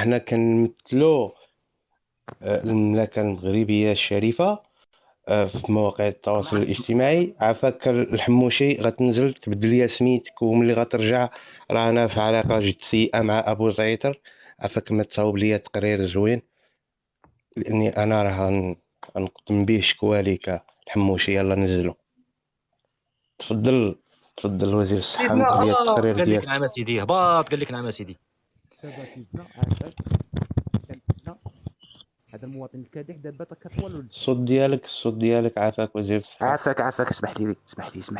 حنا كنمثلوا المملكة المغربية الشريفة في مواقع التواصل الاجتماعي. عافاك الحموشي، غتنزل تبدل ليا سميتك، وملي غترجع رانا في علاقة جد سيئة مع أبو زعتر. عافاك ما تصاوب ليا تقرير زوين، لأني أنا راه غنقدم به شكوى ليك الحموشي. يلا نزلوا. تفضل تفضل وزير الصحة، سيدنا مد ليا التقرير قال لك ديالك. نعم سيدي، هبط قال لك نعم سيدي. دابا سيدنا عافاك كنتنا هذا المواطن الكادح دابا كطول للجنة. الصوت ديالك عافاك وزير الصحة. عافاك اسمح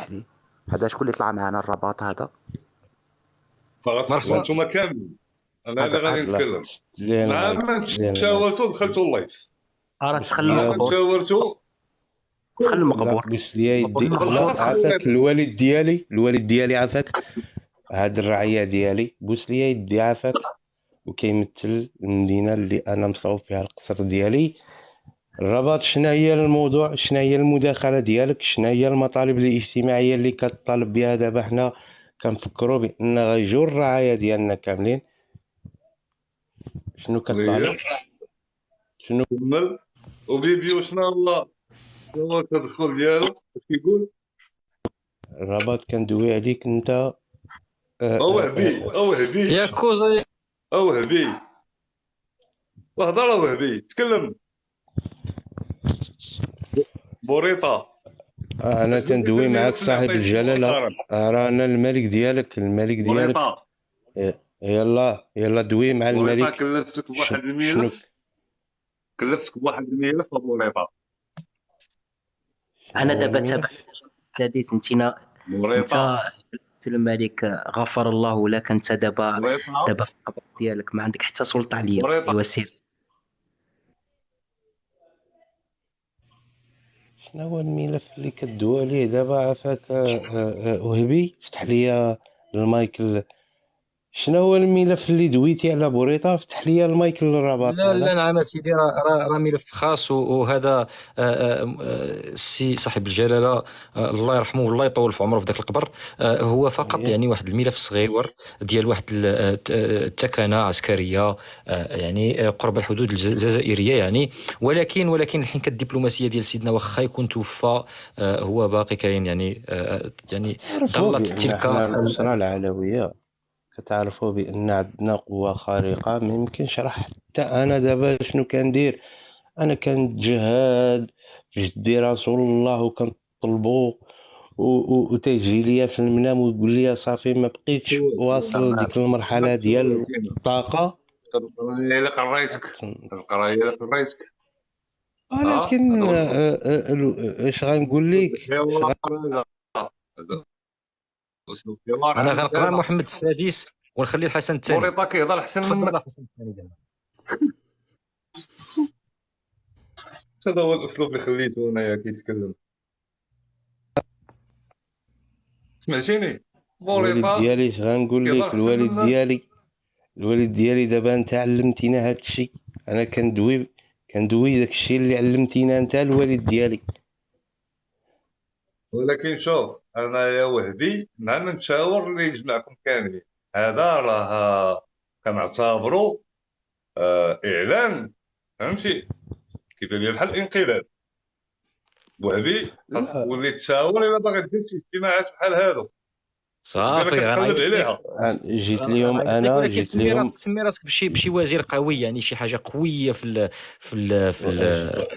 لي هذا شكون اللي طلع معنا الرباط هذا؟ فغتسقسوا مرحبا. نتوما كاملين. انا اللي غادي هذا لا نتكلم. لي مع المايك، ما لي المايك. تشاورتوا دخلتوا اللايف. راه بوس تسخن مع ليا ما المقبور، تشاورتوا تسخن لا المقبور. بوس ليا يدي. لا بالاخص عافاك الولاد. الوالد ديالي عافاك. هاد الرعية ديالي بوس ليا يدي عافاك. وكيمثل المدينة اللي أنا مصاوب فيها القصر ديالي. الرباط، شنو هي الموضوع؟ شنو هي المداخلة ديالك؟ شنو هي المطالب الاجتماعية اللي كتطالب بها دابا؟ حنا كنفكروا بأن غيجوا الرعاية ديالنا كاملين. شنو كطالب؟ شنو كمل وبيبيو شنو هو التدخل ديالو؟ اش كيقول؟ الرباط كندوي عليك انت. وهبي يا كوزا. وهبي وهضر وهبي تكلم. بوريطه انا شنو اللي كندوي معاك الملف اللي صاحب عطيتك الجلاله. مؤخرا؟ رانا الملك ديالك، الملك ديالك. بوريطه يلا دوي مع بوريطه الملك. كلفتك بواحد شنو الملف بوريطه. انا هو دابا تابع الملف؟ الحديث. انت بوريطه الملك غفر الله لك. انت دابا بوريطه في القبر ديالك ما عندك حتى سلطه عليا. بوريطه ايوا سير. شنو هو الملف اللي كدوي عليه دابا؟ عافاك وهبي، فتح لي المايك. شنو هو الملف اللي دويتي على بوريطه؟ فتح لي المايك للرباط لا هذا. لا نعم سيدي، راه ملف خاص، وهذا السي صاحب الجلاله، الله يرحمه والله يطول في عمره في ذاك القبر. هو فقط إيه. يعني واحد الملف صغير ديال واحد التكنه عسكريه، يعني قرب الحدود الجزائريه يعني. ولكن الحين كالدبلوماسيه ديال سيدنا واخا يكون توفى، هو باقي كاين يعني. يعني تعرفوا ظلت بأن تلك احنا الأسرة العلوية، كتعرفوا بأن عندنا قوة خارقة ما يمكنش. راه حتى أنا دابا شنو كندير؟ أنا كنتجهد في جدي رسول الله وكنطلبو، وتيجي ليا في المنام ويقول لي صافي ما بقيتش واصل لديك المرحلة ديال الطاقة. القرايه اللي قريتك القرايه اللي قريتك ولكن هذا هو الفرق. اش غنقول لك؟ الحوار هذا اسلوب الحوار انا عندك غنقرا هذا. محمد السادس ونخلي الحسن الثاني. بوريطه كيهضر احسن تفضل منك. الحسن الثاني دابا. هذا هو الاسلوب اللي خليته انايا كيتكلم. سمعتيني؟ الوالد بوريطه ديالي اش غنقول كيهضر لك؟ احسن منك. الوالد ديالي دابا انت علمتينا هاد الشيء. انا كندوي داك الشيء اللي علمتينا انت الوالد ديالي. ولكن شوف انا يا وهبي مع من نتشاور اللي يجمعكم كاملين. هذا راه كنعتبرو اعلان، فهمتي؟ كيبان لي بحال الانقلاب. وهبي خاصك لا تولي تشاور الا باغي دير شي اجتماعات بحال هادو. ديما صافي كتقلب غنعيط لك. عليها. جيت ليهم انا ولكن جيت ليهم. سمي راسك بشي وزير قوي، يعني شي حاجه قويه في ال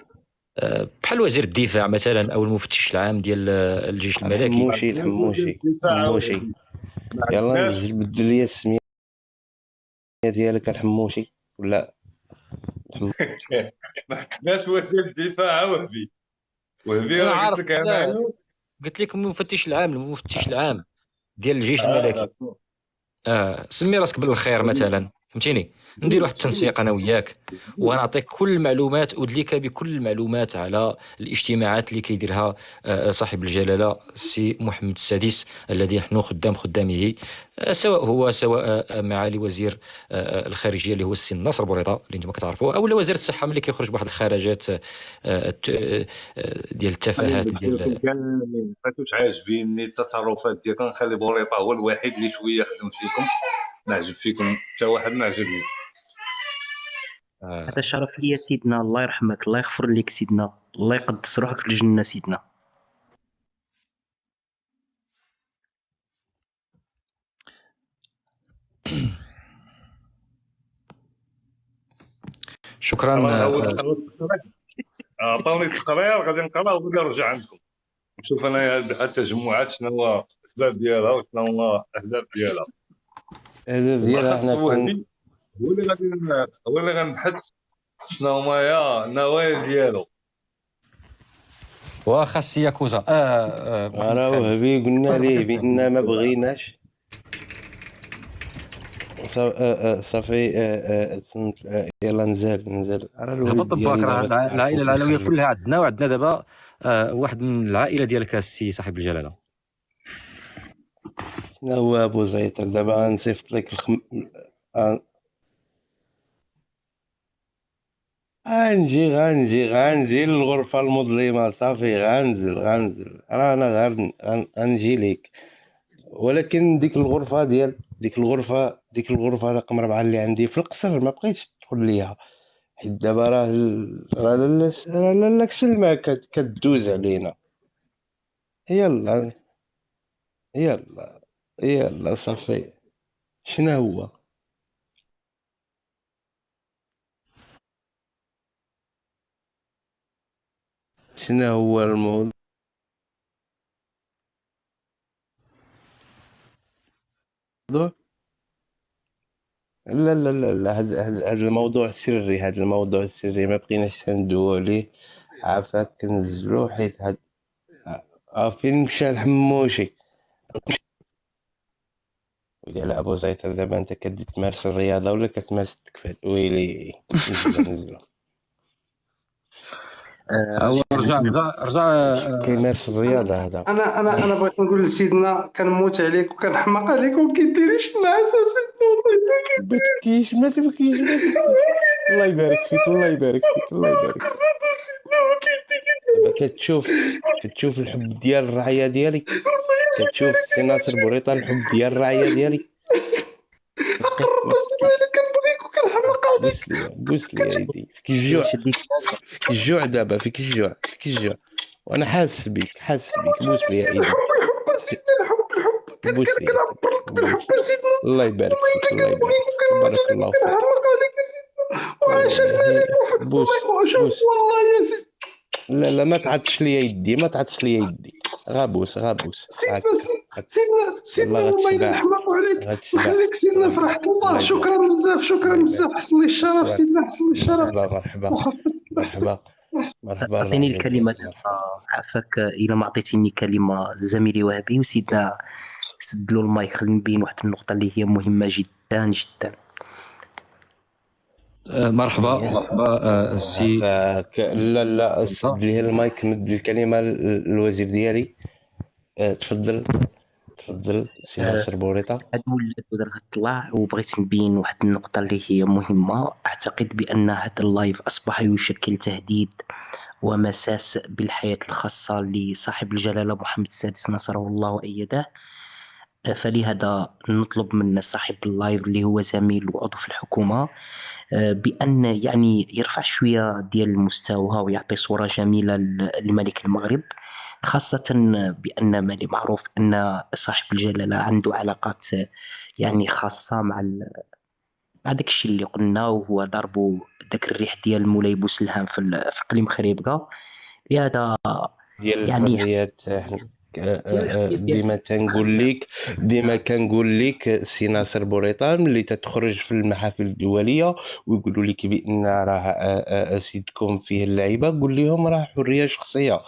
بحال وزير الدفاع مثلا، او المفتش العام ديال الجيش الملكي. الحموشي. ما يلا عندناش نزل بدل لي السميه ديالك الحموشي ولا ما عندناش وزير الدفاع وهبي. وهبي انا راه قلت عارف، لك لا انا. قلت لك المفتش العام ديال الجيش الملكي. سمي راسك بالخير مثلا، فهمتيني. ندير واحد التنسيق انا وياك، ونعطيك كل المعلومات، ادليك بكل المعلومات على الاجتماعات اللي كيديرها صاحب الجلاله السي محمد السادس، الذي نحن خدامه. سواء هو سواء معالي وزير الخارجيه اللي هو السي ناصر بوريطه اللي انتم كتعرفوه، او وزير الصحه ملي كيخرج بواحد الخرجات ديال التفاهات ديال. كاملين فاتوش عاجبيني التصرفات ديالك. نخلي بوريطه هو الوحيد اللي شويه خدمت فيكم. ما عجب فيكم حتى واحد، ما عجبني. هذا شرف لي سيدنا، الله يرحمك، الله يغفر لك سيدنا، الله يقدس روحك في الجنة سيدنا. شكرا. عطاوني التقرير غادي نقراه وغادي نرجع عندكم نشوف انا التجمعات شنو هو الاسباب ديالها وشنو هو الاهداف ديالها. الهدف ديالها بالاخص حنا وهبي هو اللي غنبحث شنو هما يا النوايا ديالو. وخاص ياكوزا محمد راه خامس. وهبي قلنا ليه غسلت بان ما بغيناش صافي يلا نزل راه الولد هبط باك، ديالنا راه العائله العلويه كيخرج. كلها عندنا، وعندنا دابا واحد من العائله ديالك السي صاحب الجلاله. شنو هو ابو زيتر دابا غنصيفط لك غنجي للغرفه المظلمه صافي غنزل راه انا غنجي ليك، ولكن ديك الغرفه رقم 4 اللي عندي في القصر ما بقيتش تدخل ليها، حيت دابا راه لاله سلمى كدوز علينا. يلا صافي. شنو هو الموضوع؟ لا هذا الموضوع السري ما بقيناش ندويو عليه، عافاك نزلو حيت هاد فين مشى الحموشي. قال ابو زيتر دابا انت كتمارس الرياضه ولا كتمارس التكفال؟ ويلي نزلو هو رجع كيمارس الرياضه هذا. انا بغيت نقول لسيدنا كنموت عليك وكنحماق عليك وما كديريش النعاس سيدنا ما تبكيش الله يبارك فيك دابا كتشوف الحب ديال الرعيه ديالك، كتشوف سي ناصر بوريطه الحب ديال الرعيه ديالك. كنبغيك وكنحماق عليك. بوس لي يدي فيك الجوع دابا فيك الجوع وانا حاسس بيك بوس لي يدي بوس لي كنعبر لك بالحب سيدنا. الله يبارك فيك بارك الله فيك. كنحماق عليك سيدنا وعاش عليك بوس والله يا سيدي. لا ما تعطش لي يدي غابوس سيدنا والله الا نحماقوا عليك وخليك سيدنا فرحت الله. شكرا بزاف حصل لي الشرف سيدنا مرحبا اعطيني الكلمه دابا عافاك، الا ما عطيتيني كلمه زميلي وهبي وسيدنا سد له المايك. خلينا نبين واحد النقطه اللي هي مهمه جدا. مرحبا السي. لا سد لي المايك، مد الكلمه للوزير ديالي. تفضل سي ناصر بوريطه. هاد ولد غطلع وبغيت نبين واحد النقطه اللي هي مهمه. اعتقد بان هذا اللايف اصبح يشكل تهديد ومساس بالحياه الخاصه لصاحب الجلاله محمد السادس نصره الله وايده. فلهذا نطلب من صاحب اللايف اللي هو زميل وعضو في الحكومه بأن يعني يرفع شوية ديال المستوى ويعطي صورة جميلة لملك المغرب، خاصة بأن مالي معروف أن صاحب الجلالة عنده علاقات يعني خاصة مع داك الشيء اللي قلنا، وهو ضربوا داك الريح ديال مولاي بوسلهام في اقليم خريبكا. لهذا ديال يعني الحريات. ديما كنقول لك سي ناصر بوريطان ملي تتخرج في المحافل الدوليه ويقولوا لك بان راه سيدكم فيه اللعيبه، قول لهم راه حريه شخصيه.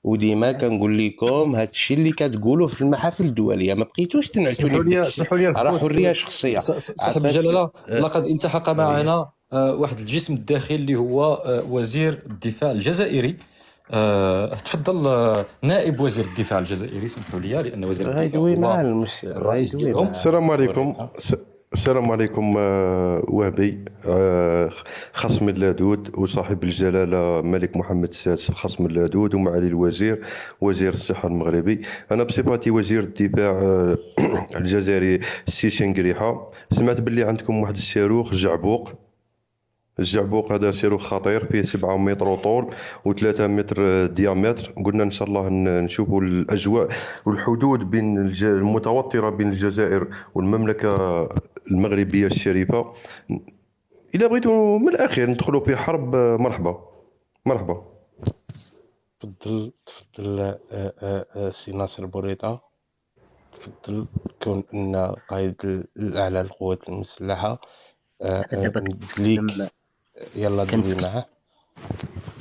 وديما كنقول لكم هذا الشيء اللي كتقولوا في المحافل الدوليه ما بقيتوش تنعتوا لي. اسمحوا لي راه حريه شخصيه. صاحب الجلاله لقد التحق معنا واحد الجسم الداخلي اللي هو وزير الدفاع الجزائري. تفضل نائب وزير الدفاع الجزائري. سمحوا لي لان وزير الدفاع هو الرئيس ديالهم. السلام عليكم وهبي خصم اللدود وصاحب الجلالة الملك محمد السادس خصم اللدود ومعالي الوزير وزير الصحة المغربي. أنا بصفتي وزير الدفاع الجزائري السي شنقريحة، سمعت باللي عندكم واحد الصاروخ جعبوق الجعبوق هذا سيرو خطير، فيه 7 متر طول و3 متر ديامتر. قلنا ان شاء الله نشوفوا الاجواء والحدود بين المتوتره بين الجزائر والمملكه المغربيه الشريفه. اذا بغيتوا من الاخير ندخلوا في حرب، مرحبا مرحبا. تفضل سي ناصر بوريطة. تفضل، كون ان قائد الاعلى للقوات المسلحه دابا ليك، يلا دوي معاه.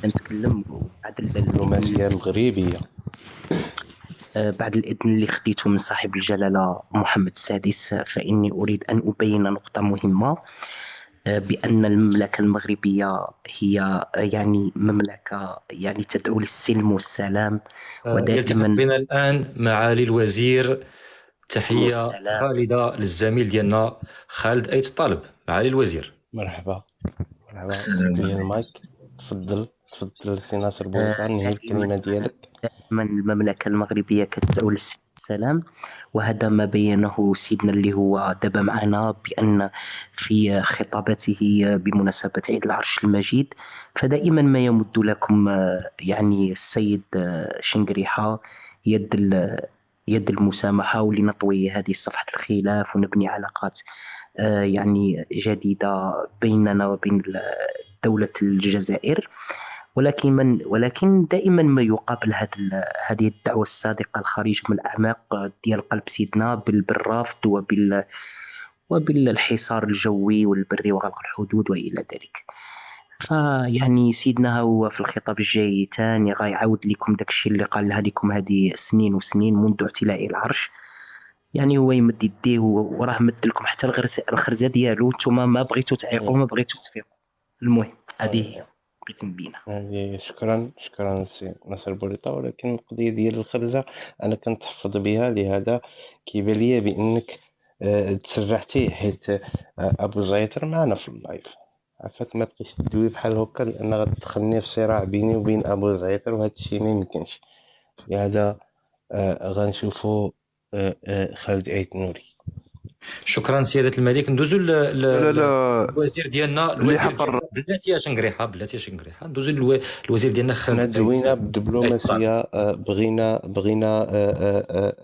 كنتكلم بعد دبلوماسيه مغربيه. بعد الإذن اللي خديته من صاحب الجلالة محمد السادس، فإني أريد أن أبين نقطة مهمة، بأن المملكة المغربية هي يعني مملكة يعني تدعو للسلم والسلام، يلتحق ودائما بنا الآن معالي الوزير. تحية والسلام. خالدة للزميل ديالنا خالد أيت الطالب. معالي الوزير، مرحبا تفضل المايك. تفضل سي ناصر بوريطة، نهي الكلمه ديالك. دائما المملكة المغربية كتدعو للسلام، وهذا ما بينه سيدنا اللي هو دابا معنا، بأن في خطابته بمناسبة عيد العرش المجيد فدائما ما يمد لكم يعني السيد شنقريحة يد المسامحة، ولنطوي هذه صفحة الخلاف ونبني علاقات يعني جديدة بيننا وبين دولة الجزائر. ولكن دائما ما يقابل هذه الدعوة الصادقة الخارجة من الأعماق ديال قلب سيدنا بالرفض وبالحصار الجوي والبري وغلق الحدود وإلى ذلك. فيعني سيدنا هو في الخطاب الجاي تاني غيعاود لكم داكشي اللي قالها لكم هذه سنين وسنين منذ اعتلاء العرش. يعني هو يمد يديه وراه مد لكم حتى الخرزة ديالو، نتوما ما بغيتو تعيقوا ما بغيتو تفيقوا. المهم هذه هي بغيت نبينها. شكرا سي ناصر بوريطة. ولكن القضيه ديال الخرزه انا كنتحفظ بها، لهذا كيبان لي بانك تسرعتي، حيت ابو زعيتر معنا في اللايف. عفاك ما تبقيش تدوي بحال هكا، لان غتدخلني في صراع بيني وبين ابو زعيتر، وهذا الشيء ما يمكنش. لهذا غنشوفوا خالد عيد نوري. شكرا سيادة الملك. ندوزو لا الوزير ديالنا اللي حقر بلاتي يا شنقريحة ندوزو الوزير ديالنا حنا خالد دوينا أيت. بالدبلوماسيه، بغينا